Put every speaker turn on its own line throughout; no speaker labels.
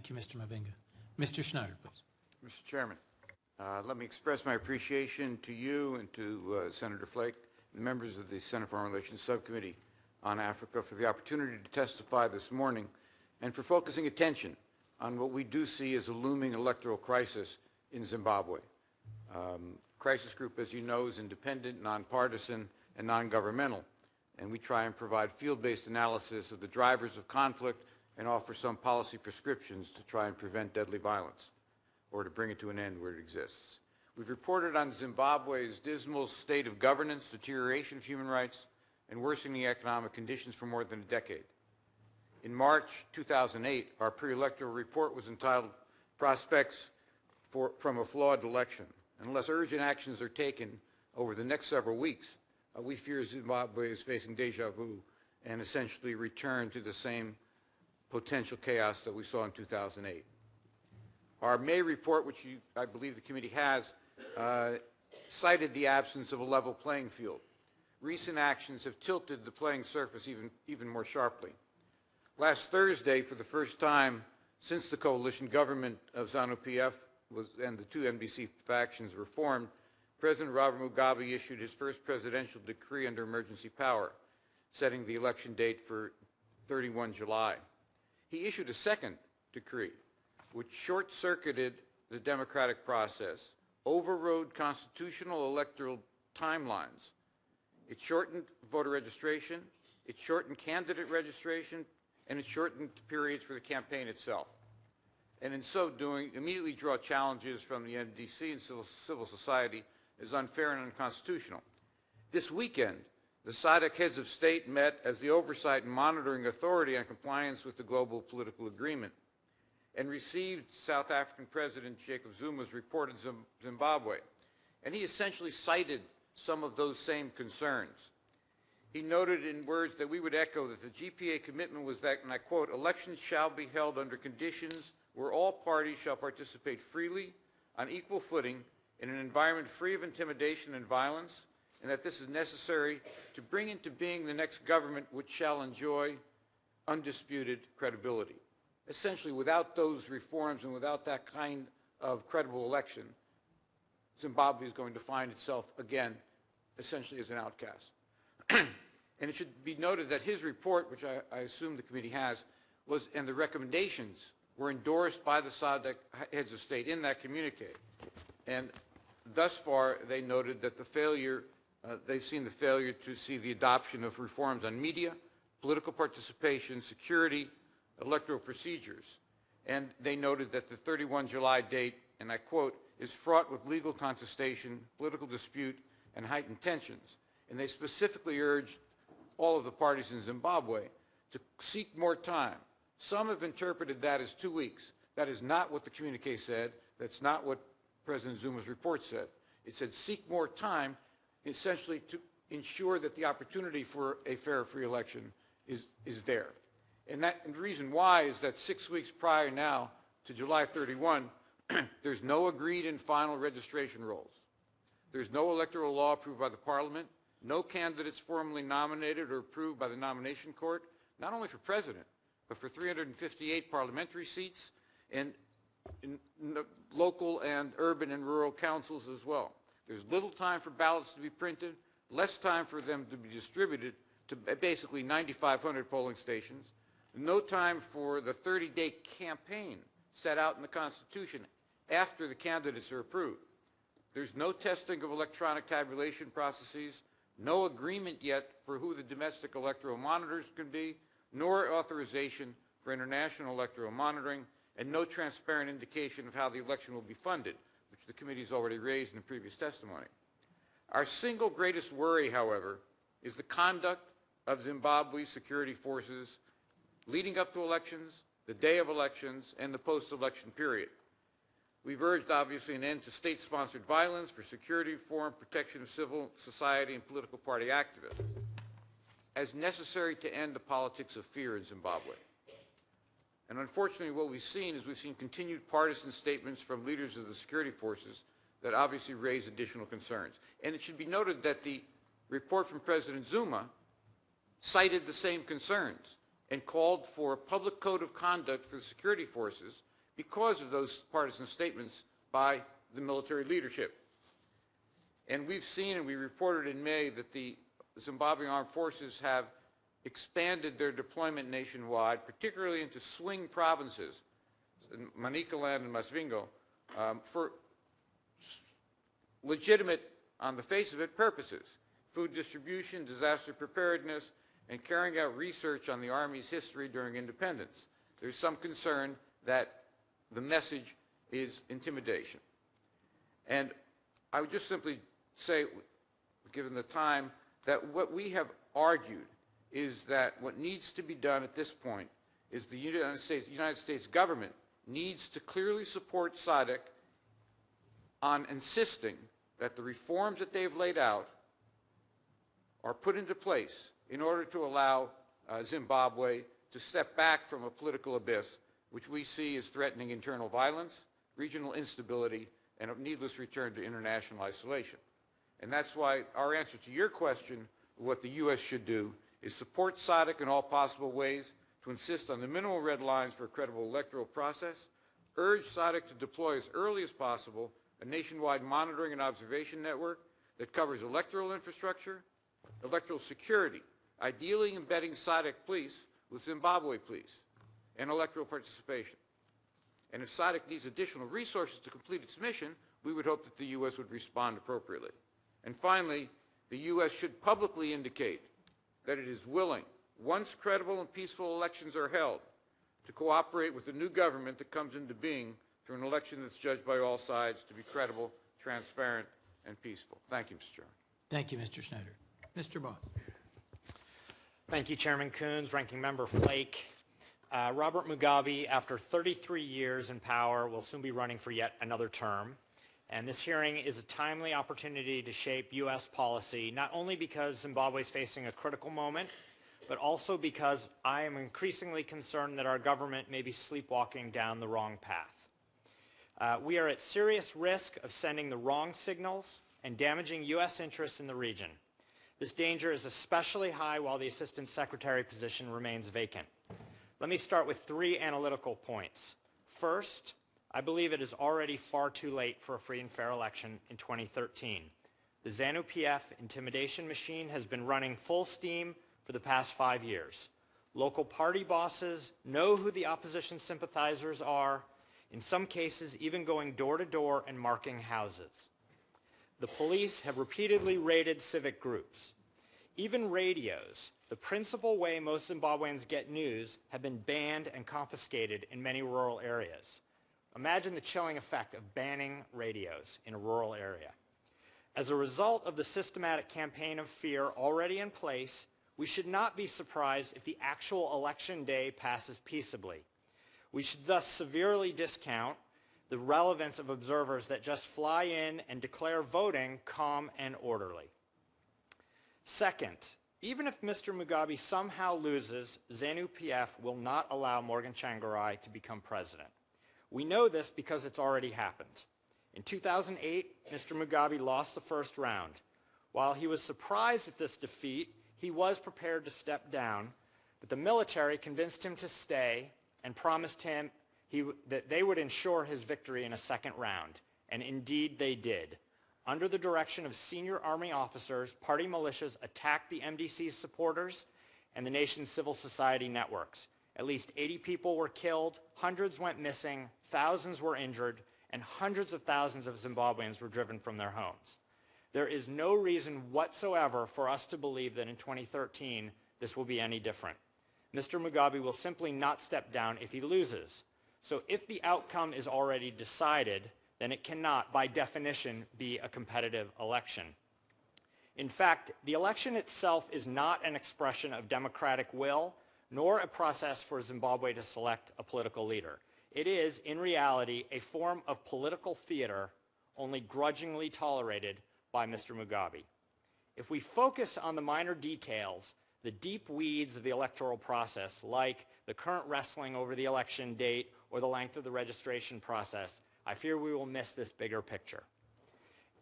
Thank you, Mr. Mavinga. Mr. Schneider, please.
Mr. Chairman, let me express my appreciation to you and to Senator Flake, the members of the Senate Foreign Relations Subcommittee on Africa, for the opportunity to testify this morning and for focusing attention on what we do see as a looming electoral crisis in Zimbabwe. Crisis group, as you know, is independent, nonpartisan, and non-governmental, and we try and provide field-based analysis of the drivers of conflict and offer some policy prescriptions to try and prevent deadly violence or to bring it to an end where it exists. We've reported on Zimbabwe's dismal state of governance, deterioration of human rights, and worsening economic conditions for more than a decade. In March 2008, our pre-electoral report was entitled Prospects from a Flawed Election. Unless urgent actions are taken over the next several weeks, we fear Zimbabwe is facing deja vu and essentially return to the same potential chaos that we saw in 2008. Our May report, which I believe the committee has, cited the absence of a level playing field. Recent actions have tilted the playing surface even more sharply. Last Thursday, for the first time since the coalition government of ZANU-PF and the two MDC factions were formed, President Robert Mugabe issued his first presidential decree under emergency power, setting the election date for 31 July. He issued a second decree, which short-circuited the democratic process, overrode constitutional electoral timelines. It shortened voter registration, it shortened candidate registration, and it shortened periods for the campaign itself. And in so doing, immediately draw challenges from the MDC and civil society as unfair and unconstitutional. This weekend, the SADC heads of state met as the oversight and monitoring authority on compliance with the global political agreement and received South African President Jacob Zuma's report on Zimbabwe. And he essentially cited some of those same concerns. He noted in words that we would echo that the GPA commitment was that, and I quote, elections shall be held under conditions where all parties shall participate freely, on equal footing, in an environment free of intimidation and violence, and that this is necessary to bring into being the next government which shall enjoy undisputed credibility. Essentially, without those reforms and without that kind of credible election, Zimbabwe is going to find itself again, essentially as an outcast. And it should be noted that his report, which I assume the committee has, and the recommendations were endorsed by the SADC heads of state in that communique. And thus far, they noted that they've seen the failure to see the adoption of reforms on media, political participation, security, electoral procedures. And they noted that the 31 July date, and I quote, is fraught with legal contestation, political dispute, and heightened tensions. And they specifically urged all of the parties in Zimbabwe to seek more time. Some have interpreted that as 2 weeks. That is not what the communique said. That's not what President Zuma's report said. It said seek more time, essentially to ensure that the opportunity for a fair, free election is there. And the reason why is that 6 weeks prior now to July 31, there's no agreed and final registration rolls. There's no electoral law approved by the Parliament, no candidates formally nominated or approved by the nomination court, not only for president, but for 358 parliamentary seats and in local and urban and rural councils as well. There's little time for ballots to be printed, less time for them to be distributed to basically 9,500 polling stations, no time for the 30-day campaign set out in the Constitution after the candidates are approved. There's no testing of electronic tabulation processes, no agreement yet for who the domestic electoral monitors can be, nor authorization for international electoral monitoring, and no transparent indication of how the election will be funded, which the committee has already raised in the previous testimony. Our single greatest worry, however, is the conduct of Zimbabwe's security forces leading up to elections, the day of elections, and the post-election period. We've urged, obviously, an end to state-sponsored violence for security reform, protection of civil society and political party activists, as necessary to end the politics of fear in Zimbabwe. And unfortunately, what we've seen is continued partisan statements from leaders of the security forces that obviously raise additional concerns. And it should be noted that the report from President Zuma cited the same concerns and called for a public code of conduct for the security forces because of those partisan statements by the military leadership. And we've seen, and we reported in May, that the Zimbabwean armed forces have expanded their deployment nationwide, particularly into swing provinces, in Manicaland and Masvingo, for legitimate, on the face of it, purposes: food distribution, disaster preparedness, and carrying out research on the Army's history during independence. There's some concern that the message is intimidation. And I would just simply say, given the time, that what we have argued is that what needs to be done at this point is the United States government needs to clearly support SADC on insisting that the reforms that they've laid out are put into place in order to allow Zimbabwe to step back from a political abyss, which we see as threatening internal violence, regional instability, and a needless return to international isolation. And that's why our answer to your question, what the U.S. should do, is support SADC in all possible ways, to insist on the minimal red lines for a credible electoral process, urge SADC to deploy as early as possible a nationwide monitoring and observation network that covers electoral infrastructure, electoral security, ideally embedding SADC police with Zimbabwe police, and electoral participation. And if SADC needs additional resources to complete its mission, we would hope that the U.S. would respond appropriately. And finally, the U.S. should publicly indicate that it is willing, once credible and peaceful elections are held, to cooperate with the new government that comes into being through an election that's judged by all sides to be credible, transparent, and peaceful. Thank you, Mr. Chairman.
Thank you, Mr. Schneider. Mr. Bott.
Thank you, Chairman Coons, Ranking Member Flake. Robert Mugabe, after 33 years in power, will soon be running for yet another term. And this hearing is a timely opportunity to shape U.S. policy, not only because Zimbabwe is facing a critical moment, but also because I am increasingly concerned that our government may be sleepwalking down the wrong path. We are at serious risk of sending the wrong signals and damaging U.S. interests in the region. This danger is especially high while the Assistant Secretary position remains vacant. Let me start with 3 analytical points. First, I believe it is already far too late for a free and fair election in 2013. The ZANU-PF intimidation machine has been running full steam for the past 5 years. Local party bosses know who the opposition sympathizers are, in some cases even going door to door and marking houses. The police have repeatedly raided civic groups. Even radios, the principal way most Zimbabweans get news, have been banned and confiscated in many rural areas. Imagine the chilling effect of banning radios in a rural area. As a result of the systematic campaign of fear already in place, we should not be surprised if the actual election day passes peaceably. We should thus severely discount the relevance of observers that just fly in and declare voting calm and orderly. Second, even if Mr. Mugabe somehow loses, ZANU-PF will not allow Morgan Tsvangirai to become president. We know this because it's already happened. In 2008, Mr. Mugabe lost the first round. While he was surprised at this defeat, he was prepared to step down, but the military convinced him to stay and promised him that they would ensure his victory in a second round, and indeed they did. Under the direction of senior army officers, party militias attacked the MDC's supporters and the nation's civil society networks. At least 80 people were killed, hundreds went missing, thousands were injured, and hundreds of thousands of Zimbabweans were driven from their homes. There is no reason whatsoever for us to believe that in 2013 this will be any different. Mr. Mugabe will simply not step down if he loses. So if the outcome is already decided, then it cannot, by definition, be a competitive election. In fact, the election itself is not an expression of democratic will, nor a process for Zimbabwe to select a political leader. It is, in reality, a form of political theater only grudgingly tolerated by Mr. Mugabe. If we focus on the minor details, the deep weeds of the electoral process, like the current wrestling over the election date or the length of the registration process, I fear we will miss this bigger picture.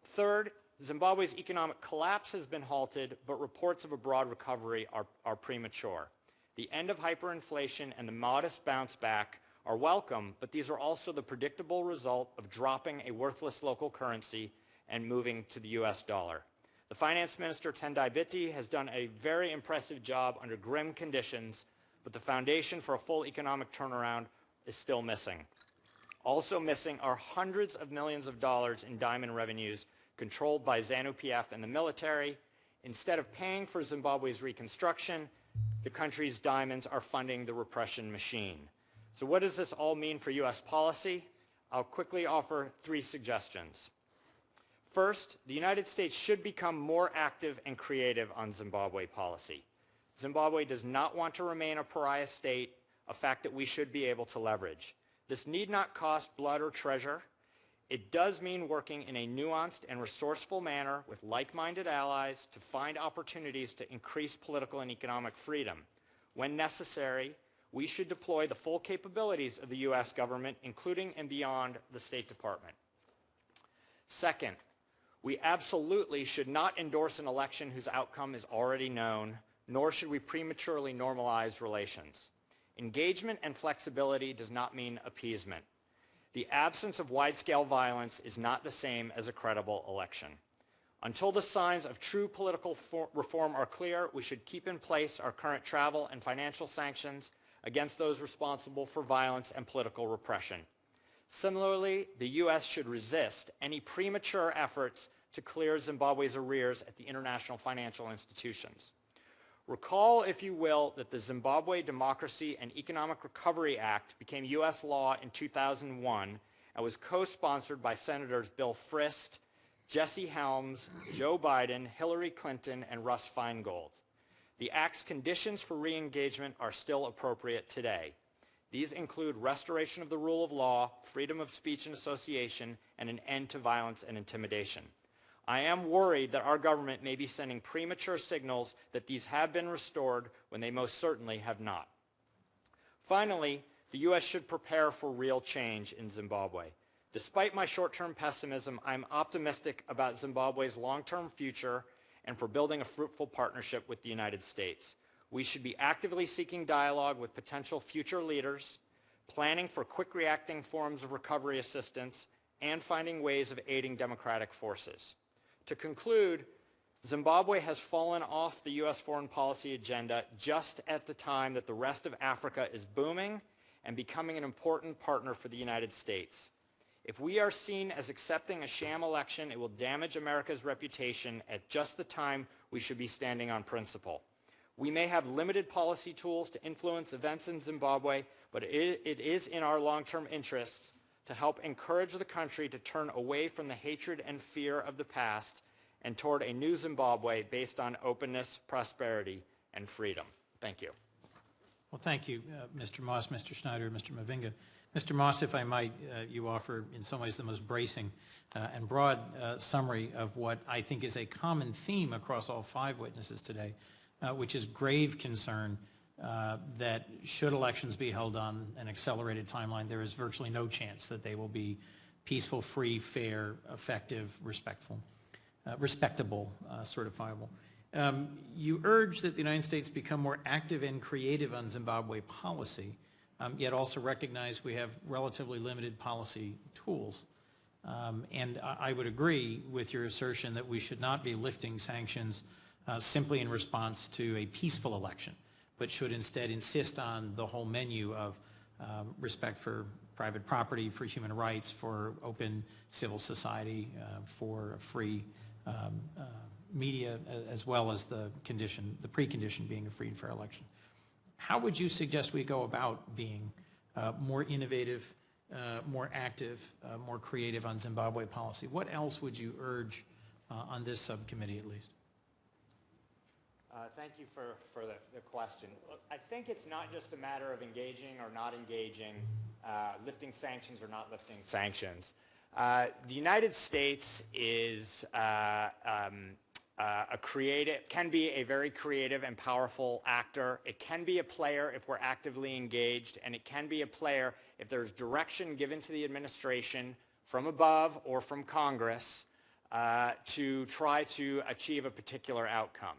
Third, Zimbabwe's economic collapse has been halted, but reports of a broad recovery are premature. The end of hyperinflation and the modest bounce back are welcome, but these are also the predictable result of dropping a worthless local currency and moving to the US dollar. The Finance Minister, Tendai Biti, has done a very impressive job under grim conditions, but the foundation for a full economic turnaround is still missing. Also missing are hundreds of millions of dollars in diamond revenues controlled by ZANU-PF and the military. Instead of paying for Zimbabwe's reconstruction, the country's diamonds are funding the repression machine. So what does this all mean for U.S. policy? I'll quickly offer 3 suggestions. First, the United States should become more active and creative on Zimbabwe policy. Zimbabwe does not want to remain a pariah state, a fact that we should be able to leverage. This need not cost blood or treasure. It does mean working in a nuanced and resourceful manner with like-minded allies to find opportunities to increase political and economic freedom. When necessary, we should deploy the full capabilities of the U.S. government, including and beyond the State Department. Second, we absolutely should not endorse an election whose outcome is already known, nor should we prematurely normalize relations. Engagement and flexibility does not mean appeasement. The absence of wide-scale violence is not the same as a credible election. Until the signs of true political reform are clear, we should keep in place our current travel and financial sanctions against those responsible for violence and political repression. Similarly, the U.S. should resist any premature efforts to clear Zimbabwe's arrears at the international financial institutions. Recall, if you will, that the Zimbabwe Democracy and Economic Recovery Act became U.S. law in 2001 and was co-sponsored by Senators Bill Frist, Jesse Helms, Joe Biden, Hillary Clinton, and Russ Feingold. The Act's conditions for re-engagement are still appropriate today. These include restoration of the rule of law, freedom of speech and association, and an end to violence and intimidation. I am worried that our government may be sending premature signals that these have been restored when they most certainly have not. Finally, the U.S. should prepare for real change in Zimbabwe. Despite my short-term pessimism, I'm optimistic about Zimbabwe's long-term future and for building a fruitful partnership with the United States. We should be actively seeking dialogue with potential future leaders, planning for quick-reacting forms of recovery assistance, and finding ways of aiding democratic forces. To conclude, Zimbabwe has fallen off the U.S. foreign policy agenda just at the time that the rest of Africa is booming and becoming an important partner for the United States. If we are seen as accepting a sham election, it will damage America's reputation at just the time we should be standing on principle. We may have limited policy tools to influence events in Zimbabwe, but it is in our long-term interests to help encourage the country to turn away from the hatred and fear of the past and toward a new Zimbabwe based on openness, prosperity, and freedom. Thank you.
Well, thank you, Mr. Moss, Mr. Schneider, Mr. Mavinga. Mr. Moss, if I might, you offer in some ways the most bracing and broad summary of what I think is a common theme across all 5 witnesses today, which is grave concern that should elections be held on an accelerated timeline, there is virtually no chance that they will be peaceful, free, fair, effective, respectable, certifiable. You urge that the United States become more active and creative on Zimbabwe policy, yet also recognize we have relatively limited policy tools. And I would agree with your assertion that we should not be lifting sanctions simply in response to a peaceful election, but should instead insist on the whole menu of respect for private property, for human rights, for open civil society, for free media, as well as the precondition being a free and fair election. How would you suggest we go about being more innovative, more active, more creative on Zimbabwe policy? What else would you urge on this subcommittee at least?
Thank you for the question. Look, I think it's not just a matter of engaging or not engaging, lifting sanctions or not lifting sanctions. The United States is can be a very creative and powerful actor. It can be a player if we're actively engaged, and it can be a player if there's direction given to the administration from above or from Congress to try to achieve a particular outcome.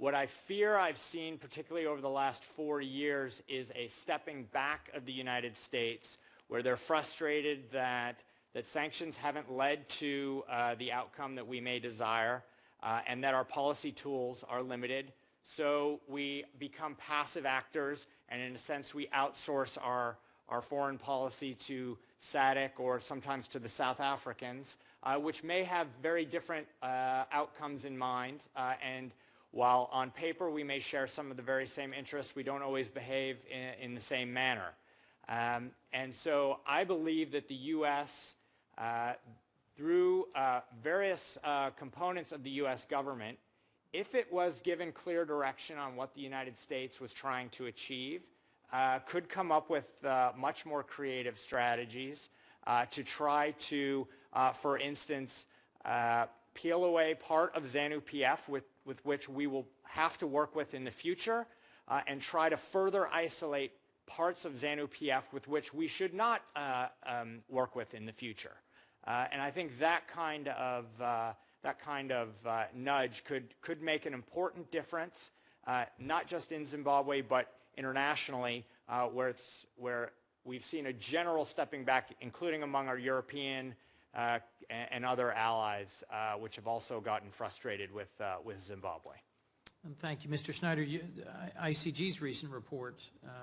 What I fear I've seen, particularly over the last 4 years, is a stepping back of the United States, where they're frustrated that sanctions haven't led to the outcome that we may desire, and that our policy tools are limited. So we become passive actors, and in a sense we outsource our foreign policy to SADC or sometimes to the South Africans, which may have very different outcomes in mind. And while on paper we may share some of the very same interests, we don't always behave in the same manner. And so I believe that the U.S., through various components of the U.S. government, if it was given clear direction on what the United States was trying to achieve, could come up with much more creative strategies to try to, for instance, peel away part of ZANU-PF with which we will have to work with in the future, and try to further isolate parts of ZANU-PF with which we should not work with in the future. And I think that kind of nudge could make an important difference, not just in Zimbabwe, but internationally, where we've seen a general stepping back, including among our European and other allies, which have also gotten frustrated with Zimbabwe.
And thank you, Mr. Snyder. ICG's recent report